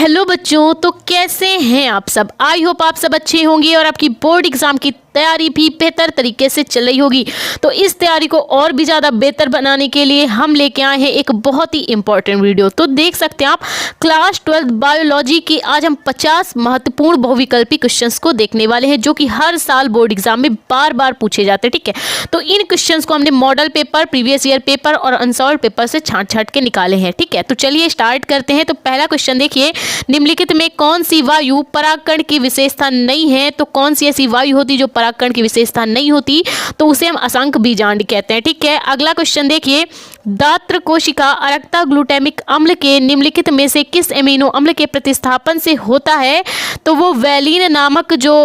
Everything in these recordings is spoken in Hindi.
हेलो बच्चों, तो कैसे हैं आप सब। आई होप आप सब अच्छे होंगे और आपकी बोर्ड एग्जाम की तैयारी भी बेहतर तरीके से चल रही होगी। तो इस तैयारी को और भी ज़्यादा बेहतर बनाने के लिए हम लेके आए हैं एक बहुत ही इंपॉर्टेंट वीडियो। तो देख सकते हैं आप, क्लास 12 बायोलॉजी की आज हम 50 महत्वपूर्ण बहुविकल्पी क्वेश्चंस को देखने वाले हैं, जो कि हर साल बोर्ड एग्जाम में बार बार पूछे जाते हैं। ठीक है, तो इन क्वेश्चंस को हमने model paper, previous year paper और अनसॉल्व पेपर से छांट छांट के निकाले हैं। ठीक है, तो चलिए स्टार्ट करते हैं। तो पहला क्वेश्चन देखिए, निम्नलिखित में कौन सी वायु परागकण की विशेषता नहीं है। तो कौन सी ऐसी वायु होती जो परागकण की विशेषता नहीं होती, तो उसे हम असंक बीजांड कहते हैं। ठीक है, अगला क्वेश्चन देखिए, दात्र कोशिका अरक्ता ग्लूटामिक अम्ल के निम्नलिखित में से किस एमिनो अम्ल के प्रतिस्थापन से होता है। तो वो वैलिन नामक जो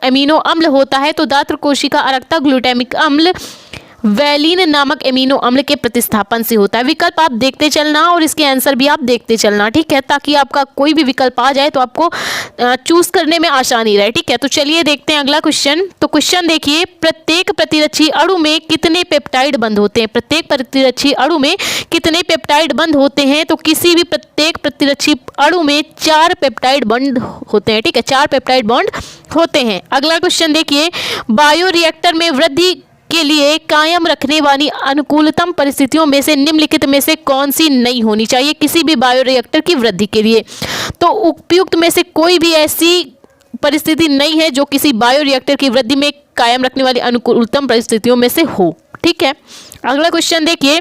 एमिनो अम्ल होता है, तो दात्र कोशिका अरक्ता ग्लूटामिक अम्ल वैलिन नामक एमिनो अम्ल के प्रतिस्थापन से होता है। विकल्प आप देखते चलना और इसके आंसर भी आप देखते चलना। ठीक है, ताकि आपका कोई भी विकल्प आ जाए तो आपको चूज करने में आसानी रहे। ठीक है, तो चलिए देखते हैं अगला क्वेश्चन। तो क्वेश्चन देखिए, प्रत्येक प्रतिरक्षी अणु में कितने पेप्टाइड बंध होते हैं। प्रत्येक प्रतिरक्षी अणु में कितने पेप्टाइड बंध होते हैं। तो किसी भी प्रत्येक प्रतिरक्षी अणु में 4 पेप्टाइड बंध होते हैं। ठीक है, 4 पेप्टाइड बॉन्ड होते हैं। अगला क्वेश्चन देखिए, बायोरिएक्टर में वृद्धि के लिए कायम रखने वाली अनुकूलतम परिस्थितियों में से निम्नलिखित में से कौन सी नहीं होनी चाहिए किसी भी बायोरिएक्टर की वृद्धि के लिए। तो उपयुक्त में से कोई भी ऐसी परिस्थिति नहीं है जो किसी बायोरिएक्टर की वृद्धि में कायम रखने वाली अनुकूलतम परिस्थितियों में से हो। ठीक है, अगला क्वेश्चन देखिए,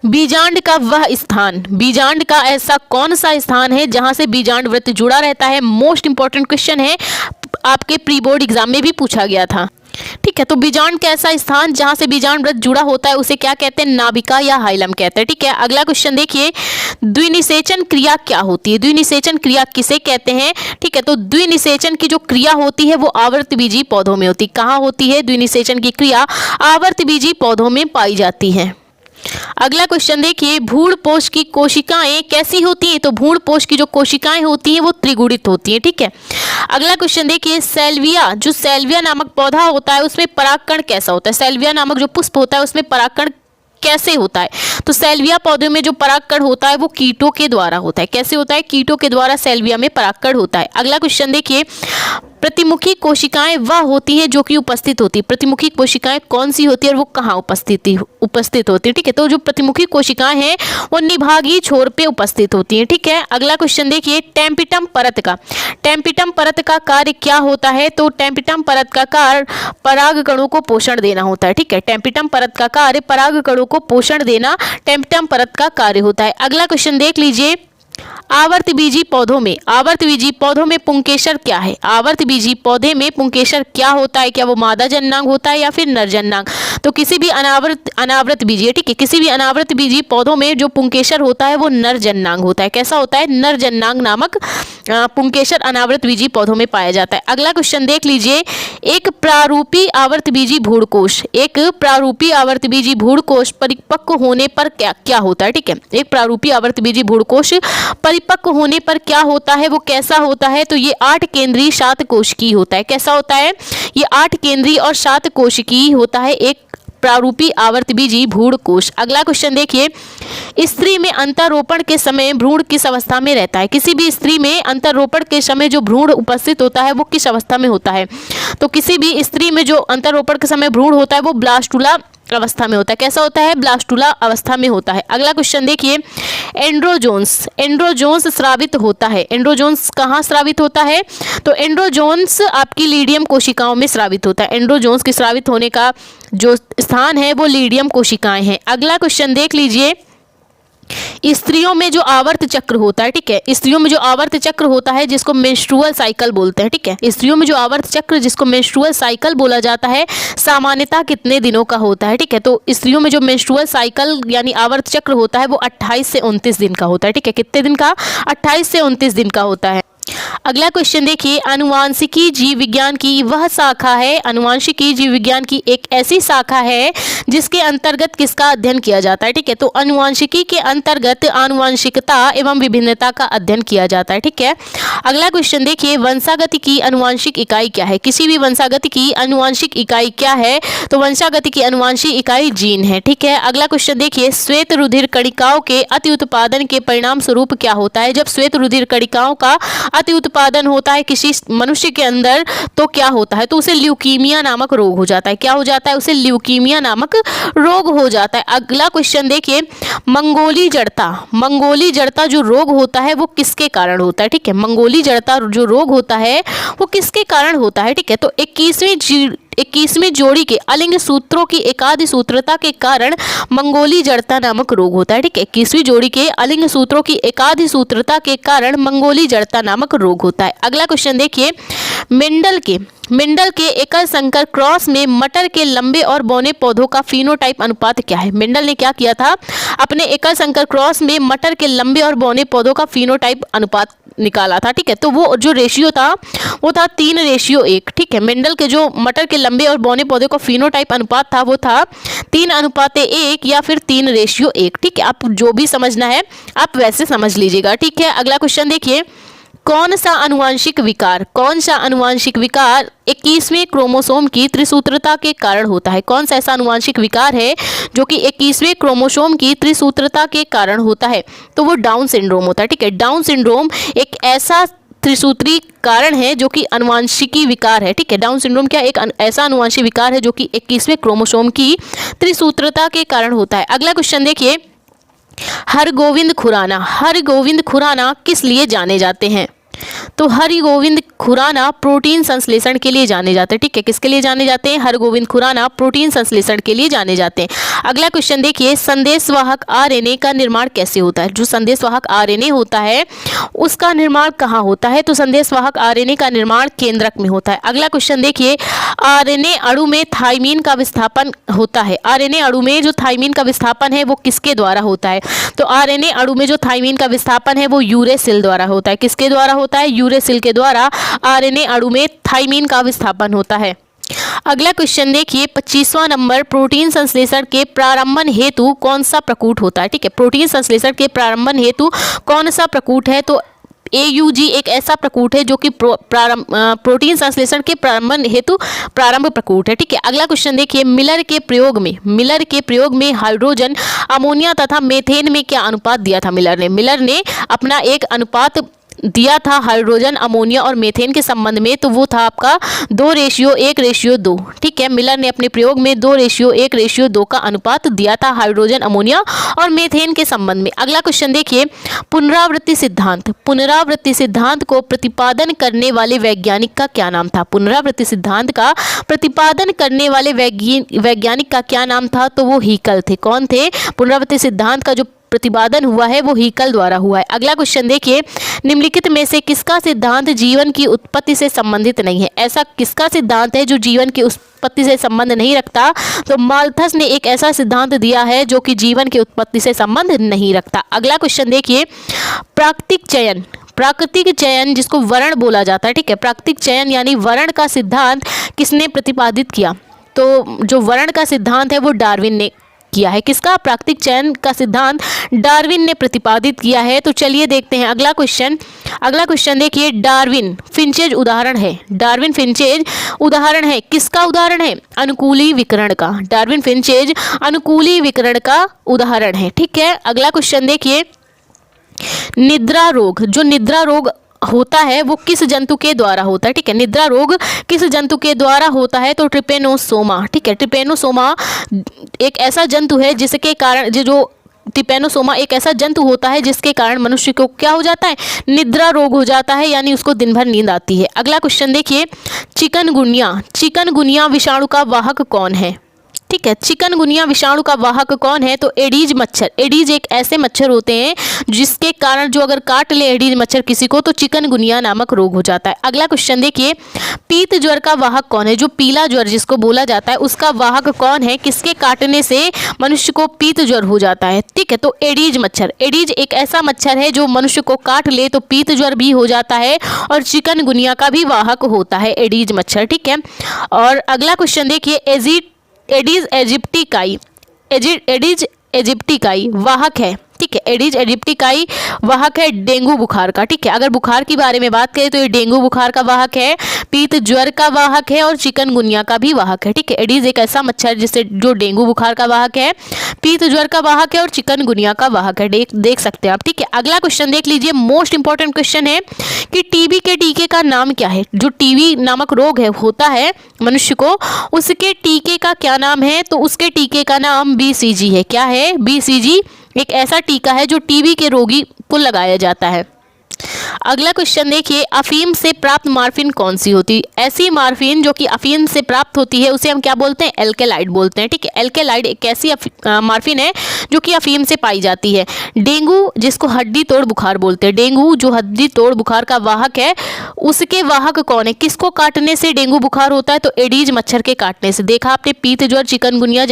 बीजांड का वह स्थान, बीजांड का ऐसा कौन सा स्थान है जहां से बीजांड वृत्त जुड़ा रहता है। मोस्ट इंपॉर्टेंट क्वेश्चन है, आपके प्री बोर्ड एग्जाम में भी पूछा गया था। ठीक है, तो बीजांड का ऐसा स्थान जहां से बीजांड वृत्त जुड़ा होता है उसे क्या कहते हैं, नाभिका या हाइलम कहते हैं। ठीक है, अगला क्वेश्चन देखिए, द्विनिषेचन क्रिया क्या होती है। द्विनिषेचन क्रिया किसे कहते हैं। ठीक है, तो द्विनिषेचन की जो क्रिया होती है वो आवर्तबीजी पौधों में होती है। कहाँ होती है द्विनिषेचन की क्रिया, आवर्तबीजी पौधों में पाई जाती है। अगला क्वेश्चन देखिए, भ्रूणपोष की कोशिकाएं कैसी होती हैं। तो भ्रूणपोष की जो कोशिकाएं होती हैं वो त्रिगुणित होती हैं। ठीक है, अगला क्वेश्चन देखिए, सैल्विया, जो सैल्विया नामक पौधा होता है उसमें परागकण कैसा होता है। सैल्विया नामक जो पुष्प होता है उसमें परागकण कैसे होता है। तो सैल्विया पौधे में जो परागकण होता है वो कीटों के द्वारा होता है। कैसे होता है, कीटों के द्वारा सैल्विया में परागकण होता है। अगला क्वेश्चन देखिए, प्रतिमुखी कोशिकाएं वह होती है जो कि उपस्थित होती है। प्रतिमुखी कोशिकाएं कौन सी होती है और वो कहाँ उपस्थित होती है। ठीक है, तो जो प्रतिमुखी कोशिकाएं हैं वो निभागीय छोर पे उपस्थित होती हैं। ठीक है, अगला क्वेश्चन देखिए, टेम्पिटम परत का, टेम्पिटम परत का कार्य क्या होता है। तो टेम्पिटम परत का कार्य परागकणों को पोषण देना होता है। ठीक है, टेम्पिटम परत का कार्य परागकणों को पोषण देना टेम्पिटम परत का कार्य होता है। अगला क्वेश्चन देख लीजिए, आवर्तबीजी पौधों में, आवर्तबीजी पौधों में पुंकेसर क्या है। आवर्तबीजी पौधे में पुंकेसर क्या होता है, क्या वो मादा जननांग होता है या फिर नर जननांग। तो किसी भी अनावृत बीजी है। ठीक है, किसी भी अनावृत बीजी पौधों में जो पुंकेसर होता है वो नर जननांग होता है। कैसा होता है, नर जननांग नामक पुंकेसर अनावृत बीजी पौधों में पाया जाता है। अगला क्वेश्चन देख लीजिए, एक प्रारूपी आवर्तबीजी भ्रूणकोष, एक प्रारूपी आवर्तबीजी भ्रूणकोष परिपक्व होने पर क्या होता है। ठीक है, एक प्रारूपी आवर्तबीजी भ्रूणकोष परिपक्व होने पर क्या होता है, वो कैसा होता है। तो ये 8 केंद्रीय 7 कोशिकीय होता है। कैसा होता है, ये 8 केंद्रीय और 7 कोशिकीय होता है एक प्रारूपी आवर्तबीजी भ्रूणकोष। अगला क्वेश्चन देखिए, स्त्री में अंतरोपण के समय भ्रूण किस अवस्था में रहता है। किसी भी स्त्री में अंतरोपण के समय जो भ्रूण उपस्थित होता है वो किस अवस्था में होता है। तो किसी भी स्त्री में जो अंतरोपण के समय भ्रूण होता है वो ब्लास्टुला अवस्था में होता है। कैसा होता है, ब्लास्टुला अवस्था में होता है। अगला क्वेश्चन देखिए, एंड्रोजोन्स, एंड्रोजोन्स स्रावित होता है। एंड्रोजोन्स कहाँ स्रावित होता है। तो एंड्रोजोन्स आपकी लीडियम कोशिकाओं में स्रावित होता है। एंड्रोजोन्स के स्रावित होने का जो स्थान है वो लीडियम कोशिकाएं हैं। अगला क्वेश्चन देख लीजिए, स्त्रियों में जो आवर्त चक्र होता है। ठीक है, स्त्रियों में जो आवर्त चक्र होता है जिसको मेंस्ट्रुअल साइकिल बोलते हैं। ठीक है, स्त्रियों में जो आवर्त चक्र जिसको मेंस्ट्रुअल साइकिल बोला जाता है सामान्यतः कितने दिनों का होता है। ठीक है, तो स्त्रियों में जो मेंस्ट्रुअल साइकिल यानी आवर्त चक्र होता है वो 28 से 29 दिन का होता है। ठीक है, कितने दिन का, 28 से 29 दिन का होता है। अगला क्वेश्चन देखिए, आनुवांशिकी जीव विज्ञान की वह शाखा है, आनुवांशिकी जीव विज्ञान की एक ऐसी शाखा है जिसके अंतर्गत किसका अध्ययन किया जाता है। ठीक है, तो आनुवांशिकी के अंतर्गत आनुवांशिकता एवं विभिन्नता का अध्ययन किया जाता है। ठीक है, अगला क्वेश्चन देखिए, वंशागति की आनुवांशिक इकाई क्या है। किसी भी वंशागति की आनुवांशिक इकाई क्या है, तो वंशागति की आनुवांशिक इकाई जीन है। ठीक है, अगला क्वेश्चन देखिए, श्वेत रुधिर कणिकाओं के अति उत्पादन के परिणाम स्वरूप क्या होता है। जब श्वेत रुधिर कणिकाओं का अति उत्पादन होता है किसी मनुष्य के अंदर तो क्या होता है, तो उसे ल्यूकीमिया नामक रोग हो जाता है। क्या हो जाता है, उसे ल्यूकीमिया नामक रोग हो जाता है। अगला क्वेश्चन देखिए, मंगोली जड़ता जो रोग होता है वो किसके कारण होता है। ठीक है, मंगोली जड़ता जो रोग होता है वो किसके कारण होता है। ठीक है, तो 21वीं जोड़ी के अलिंग सूत्रों की एकादि सूत्रता के कारण मंगोली जड़ता नामक रोग होता है। ठीक है, 21वीं जोड़ी के अलिंग सूत्रों की एकादि सूत्रता के कारण मंगोली जड़ता नामक रोग होता है। अगला क्वेश्चन देखिए, मेंडल के एकल संकर क्रॉस में मटर के लंबे और बौने पौधों का फिनोटाइप अनुपात क्या है। मेंडल ने क्या किया था, अपने एकल संकर क्रॉस में मटर के लंबे और बौने पौधों का फिनोटाइप अनुपात निकाला था। ठीक है, तो वो जो रेशियो था वो था 3:1। ठीक है, मेंडल के जो मटर के लंबे और बौने पौधे का फिनोटाइप अनुपात था वो था 3:1 या फिर 3:1। ठीक है, आप जो भी समझना है आप वैसे समझ लीजिएगा। ठीक है, अगला क्वेश्चन देखिए, कौन सा आनुवांशिक विकार 21वें क्रोमोसोम की त्रिसूत्रता के कारण होता है। कौन सा ऐसा आनुवांशिक विकार है जो कि 21वें क्रोमोसोम की त्रिसूत्रता के कारण होता है, तो वो डाउन सिंड्रोम होता है। ठीक है, डाउन सिंड्रोम एक ऐसा त्रिसूत्री कारण है जो कि आनुवांशिकी विकार है। ठीक है, डाउन सिंड्रोम क्या एक ऐसा आनुवांशिक विकार है जो कि 21वें क्रोमोसोम की त्रिसूत्रता के कारण होता है। अगला क्वेश्चन देखिए, हरगोविंद खुराना किस लिए जाने जाते हैं, तो हरगोविंद खुराना प्रोटीन संश्लेषण के लिए जाने जाते हैं। ठीक है, किसके लिए जाने जाते हैं, हरगोविंद खुराना प्रोटीन संश्लेषण के लिए जाने जाते हैं। अगला क्वेश्चन देखिए, संदेशवाहक आरएनए का निर्माण कैसे होता है। जो संदेशवाहक आरएनए होता है उसका निर्माण कहाँ होता है, तो संदेशवाहक आरएनए का निर्माण केंद्रक में होता है। अगला क्वेश्चन देखिए, आरएनए अणु में थाइमीन का विस्थापन होता है। आरएनए अणु में जो थाइमीन का विस्थापन है वो किसके द्वारा होता है, तो आरएनए अणु में जो थाइमीन का विस्थापन है वो यूरेसिल द्वारा होता है। किसके द्वारा होता है, यूरेसिल के द्वारा आरएनए अणु में थाइमीन का विस्थापन होता है। अगला क्वेश्चन देखिए, 25वां नंबर, प्रोटीन संश्लेषण के प्रारंभन हेतु कौन सा प्रकूट होता है। ठीक है, प्रोटीन संश्लेषण के प्रारंभन हेतु कौन सा प्रकूट है, तो AUG एक ऐसा प्रकूट है जो कि प्रोटीन संश्लेषण के प्रारंभन हेतु प्रारंभ प्रकूट है। ठीक है, अगला क्वेश्चन देखिए, मिलर के प्रयोग में हाइड्रोजन, अमोनिया तथा मेथेन में क्या अनुपात दिया था। मिलर ने अपना एक अनुपात दिया था हाइड्रोजन, अमोनिया और मेथेन के संबंध में, तो वो था आपका 2:1:2। ठीक है, मिलर ने अपने प्रयोग में 2:1:2 का अनुपात दिया था हाइड्रोजन, अमोनिया और मेथेन के संबंध में। अगला क्वेश्चन देखिए, पुनरावृत्ति सिद्धांत को प्रतिपादन करने वाले वैज्ञानिक का क्या नाम था। पुनरावृत्ति सिद्धांत का प्रतिपादन करने वाले वैज्ञानिक का क्या नाम था, तो वो हीकल थे। कौन थे, पुनरावृत्ति सिद्धांत का जो प्रतिपादन हुआ है वो हीकल द्वारा हुआ है। अगला क्वेश्चन देखिए, निम्नलिखित में से किसका सिद्धांत जीवन की उत्पत्ति से संबंधित नहीं है। ऐसा किसका सिद्धांत है जो जीवन की उत्पत्ति से संबंध नहीं रखता, तो माल्थस ने एक ऐसा सिद्धांत दिया है जो कि जीवन की उत्पत्ति से संबंध नहीं रखता। अगला क्वेश्चन देखिए, प्राकृतिक चयन जिसको वर्ण बोला जाता है। ठीक है, प्राकृतिक चयन यानी वर्ण का सिद्धांत किसने प्रतिपादित किया, तो जो वर्ण का सिद्धांत है वो डार्विन ने किया है। किसका, प्राकृतिक चयन का सिद्धांत डार्विन ने प्रतिपादित किया है। तो चलिए देखते हैं अगला क्वेश्चन देखिए, डार्विन फिंचेज उदाहरण है किसका उदाहरण है, अनुकूली विकिरण का। डार्विन फिंचेज अनुकूली विकिरण का उदाहरण है। ठीक है, अगला क्वेश्चन देखिए, निद्रा रोग होता है वो किस जंतु के द्वारा होता है। ठीक है, निद्रा रोग किस जंतु के द्वारा होता है, तो ट्रिपेनोसोमा। ठीक है, ट्रिपेनोसोमा एक ऐसा जंतु है जिसके कारण ट्रिपेनोसोमा एक ऐसा जंतु होता है जिसके कारण मनुष्य को क्या हो जाता है, निद्रा रोग हो जाता है, यानी उसको दिन भर नींद आती है। अगला क्वेश्चन देखिए, चिकनगुनिया विषाणु का वाहक कौन है। ठीक है। चिकनगुनिया विषाणु का वाहक कौन है? तो एडीज मच्छर। एडीज एक ऐसे मच्छर होते हैं जिसके कारण जो अगर काट ले एडीज मच्छर किसी को तो चिकनगुनिया नामक रोग हो जाता है। अगला क्वेश्चन देखिए, पीत ज्वर का वाहक कौन है? जो पीला ज्वर जिसको बोला जाता है उसका वाहक कौन है? किसके काटने से मनुष्य को पीत ज्वर हो जाता है? ठीक है, तो एडीज मच्छर। एडीज एक ऐसा मच्छर है जो मनुष्य को काट ले तो पीत ज्वर भी हो जाता है और चिकनगुनिया का भी वाहक होता है एडीज मच्छर। ठीक है, और अगला क्वेश्चन देखिए, एडीज एजिप्टिकाई। एडीज एजिप्टिकाई वाहक है। ठीक है, एडीज एजिप्टिकाई वाहक है डेंगू बुखार का। ठीक है, अगर बुखार के बारे में बात करें तो ये डेंगू बुखार का वाहक है, पीत ज्वर का वाहक है और चिकनगुनिया का भी वाहक है। ठीक है, एडीज एक ऐसा मच्छर जिससे जो डेंगू बुखार का वाहक है, पीत ज्वर का वाहक है और चिकनगुनिया का वाहक है। देख सकते हैं आप। ठीक है, अगला क्वेश्चन देख लीजिए, मोस्ट इंपॉर्टेंट क्वेश्चन है कि टीबी के टीके का नाम क्या है? जो टीबी नामक रोग है होता है मनुष्य को, उसके टीके का क्या नाम है? तो उसके टीके का नाम BCG है। क्या है? BCG एक ऐसा टीका है जो टीबी के रोगी को लगाया जाता है। अगला क्वेश्चन देखिए, अफीम से प्राप्त मार्फिन कौन सी होती है? ऐसी मार्फिन जो कि अफीम से प्राप्त होती है उसे हम क्या बोलते हैं? एल्केलाइड बोलते हैं। ठीक है, एल्केलाइड एक ऐसी मार्फिन है जो कि अफीम से पाई जाती है। डेंगू जिसको हड्डी तोड़ बुखार बोलते हैं, डेंगू जो हड्डी तोड़ बुखार का वाहक है उसके वाहक कौन है? किसको काटने से डेंगू बुखार होता है? तो एडीज मच्छर के काटने से। देखा आपने, पीत ज्वर चिकनगुनिया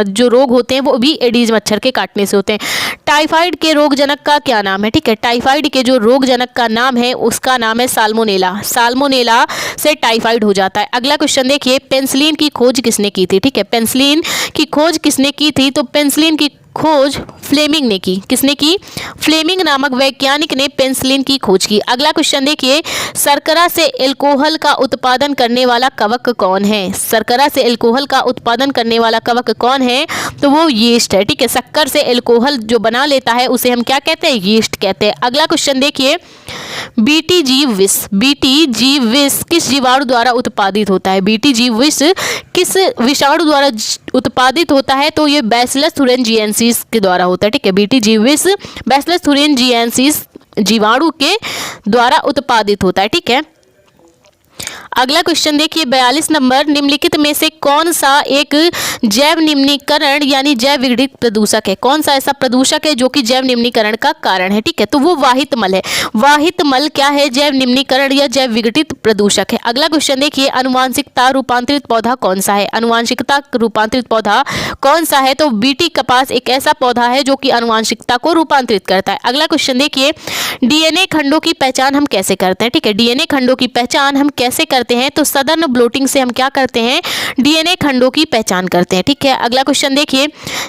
जो रोग होते हैं वो भी एडीज मच्छर के काटने से होते हैं। टाइफाइड के रोगजनक का क्या नाम है? ठीक है, टाइफाइड के जो रोगजनक का नाम है उसका नाम है साल्मोनेला। साल्मोनेला से टाइफाइड हो जाता है। अगला क्वेश्चन देखिए, पेनिसिलिन की खोज किसने की थी? ठीक है, पेनिसिलिन की खोज किसने की थी? तो पेनिसिलिन की खोज फ्लेमिंग ने की। किसने की? फ्लेमिंग नामक वैज्ञानिक ने पेनिसिलिन की खोज की। अगला क्वेश्चन देखिए, शर्करा से एल्कोहल का उत्पादन करने वाला कवक कौन है? शर्करा से एल्कोहल का उत्पादन करने वाला कवक कौन है? तो वो यीस्ट है। ठीक है, शक्कर से एल्कोहल जो बना लेता है उसे हम क्या कहते हैं? यीस्ट कहते हैं। अगला क्वेश्चन देखिए, बीटीजी विष। बीटीजी विष किस जीवाणु द्वारा उत्पादित होता है? बीटीजी विष किस विषाणु द्वारा उत्पादित होता है? तो ये बैसिलस thuringiensis के द्वारा होता है। ठीक है, बीटीजी विष बैसिलस thuringiensis जीवाणु के द्वारा उत्पादित होता है। ठीक है, अगला क्वेश्चन देखिए 42 नंबर, निम्नलिखित में से कौन सा एक जैव निम्नीकरण यानी जैव विघटित प्रदूषक है? कौन सा ऐसा प्रदूषक है जो कि जैव निम्नीकरण का कारण है? ठीक है, तो वो वाहित मल है। वाहित मल क्या है? जैव निम्नीकरण या जैव विघटित प्रदूषक है। अगला क्वेश्चन देखिए, अनुवांशिकता रूपांतरित पौधा कौन सा है? अनुवांशिकता रूपांतरित पौधा कौन सा है? तो बीटी कपास एक ऐसा पौधा है जो कि अनुवांशिकता को रूपांतरित करता है। अगला क्वेश्चन देखिए, डीएनए खंडों की पहचान हम कैसे करते हैं? ठीक है, डीएनए खंडों की पहचान हम कैसे करते हैं? तो सदर्न ब्लोटिंग से हम क्या करते हैं? डीएनए खंडों की पहचान करते हैं। ठीक है, अगला क्वेश्चन देखिए,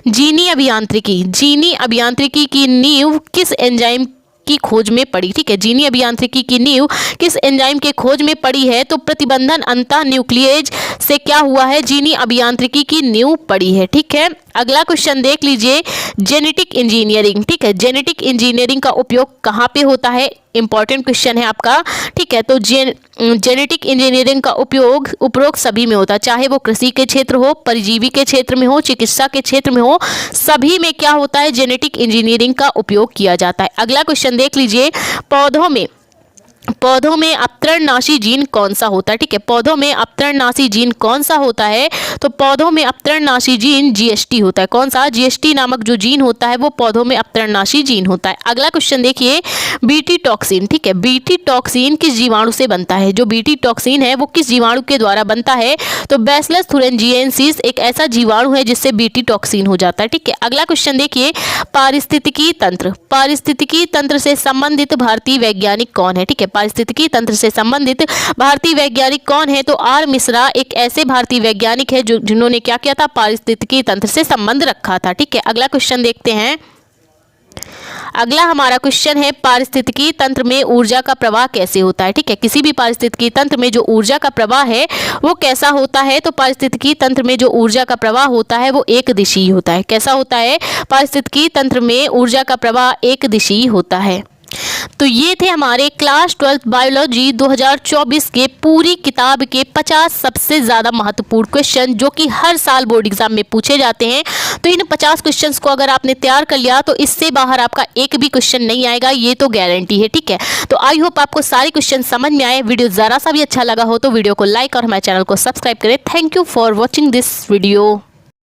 जीनी अभियांत्रिकी। जीनी अभियांत्रिकी की नींव किस एंजाइम की खोज में पड़ी? ठीक है, जीनी अभियांत्रिकी की नींव किस एंजाइम के खोज में पड़ी है? तो प्रतिबंधन अंतः न्यूक्लियेज से क्या हुआ है? जीनी अभियांत्रिकी की नींव पड़ी है। ठीक है, अगला क्वेश्चन देख लीजिए, जेनेटिक इंजीनियरिंग। ठीक है, जेनेटिक इंजीनियरिंग का उपयोग कहाँ पे होता है? इंपॉर्टेंट क्वेश्चन है आपका। ठीक है, तो जेनेटिक इंजीनियरिंग का उपयोग उपरोक्त सभी में होता है, चाहे वो कृषि के क्षेत्र हो, परिजीवी के क्षेत्र में हो, चिकित्सा के क्षेत्र में हो, सभी में क्या होता है? जेनेटिक इंजीनियरिंग का उपयोग किया जाता है। अगला क्वेश्चन देख लीजिए, पौधों में अपतरणनाशी जीन कौन सा होता है? ठीक है, पौधों में अपतरणनाशी जीन कौन सा होता है? तो पौधों में अपतरणनाशी जीन GST होता है। कौन सा? GST नामक जो जीन होता है वो पौधों में अपतरणनाशी जीन होता है। अगला क्वेश्चन देखिए, बीटी टॉक्सिन। ठीक है, बीटी टॉक्सिन किस जीवाणु से बनता है? जो बीटी टॉक्सिन है वो किस जीवाणु के द्वारा बनता है? तो बैसिलस thuringiensis एक ऐसा जीवाणु है जिससे बीटी टॉक्सिन हो जाता है। ठीक है, अगला क्वेश्चन देखिए, पारिस्थितिकी तंत्र। पारिस्थितिकी तंत्र से संबंधित भारतीय वैज्ञानिक कौन है? ठीक है, पारिस्थितिकी तंत्र से संबंधित भारतीय वैज्ञानिक कौन है? तो आर मिश्रा एक ऐसे भारतीय वैज्ञानिक है जिन्होंने क्या किया था? पारिस्थितिकी तंत्र से संबंध रखा था। ठीक है, अगला क्वेश्चन देखते हैं। अगला हमारा क्वेश्चन है, पारिस्थितिकी तंत्र में ऊर्जा का प्रवाह कैसे होता है? ठीक है, किसी भी पारिस्थितिकी तंत्र में जो ऊर्जा का प्रवाह है वो कैसा होता है? तो पारिस्थितिकी तंत्र में जो ऊर्जा का प्रवाह होता है वो एक दिशीय होता है। कैसा होता है? पारिस्थितिकी तंत्र में ऊर्जा का प्रवाह एक दिशीय होता है। तो ये थे हमारे क्लास 12 बायोलॉजी 2024 के पूरी किताब के 50 सबसे ज़्यादा महत्वपूर्ण क्वेश्चन जो कि हर साल बोर्ड एग्जाम में पूछे जाते हैं। तो इन 50 क्वेश्चंस को अगर आपने तैयार कर लिया तो इससे बाहर आपका एक भी क्वेश्चन नहीं आएगा, ये तो गारंटी है। ठीक है, तो आई होप आपको सारे क्वेश्चन समझ में आए। वीडियो ज़रा सा भी अच्छा लगा हो तो वीडियो को लाइक और हमारे चैनल को सब्सक्राइब करें। Thank you for watching this video.